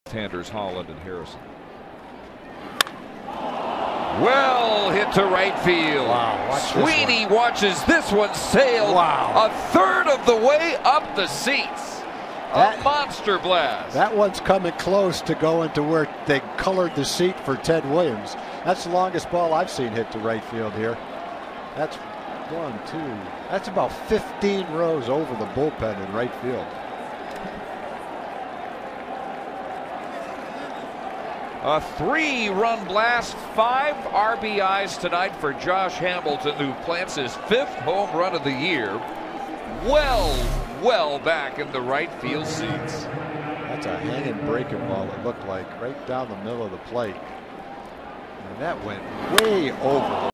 Left-handers Holland and Harrison. Well hit to right field. Wow, Sweeney watches this one sail a third of the way up the seats. A monster blast. That one's coming close to going to where they colored the seat for Ted Williams. That's the longest ball I've seen hit to right field here. That's 1, 2. That's about 15 rows over the bullpen in right field. A 3-run blast, 5 RBIs tonight for Josh Hamilton, who plants his 5th home run of the year. Well back in the right field seats. That's a hanging breaking ball, it looked like, right down the middle of the plate. And that went way over.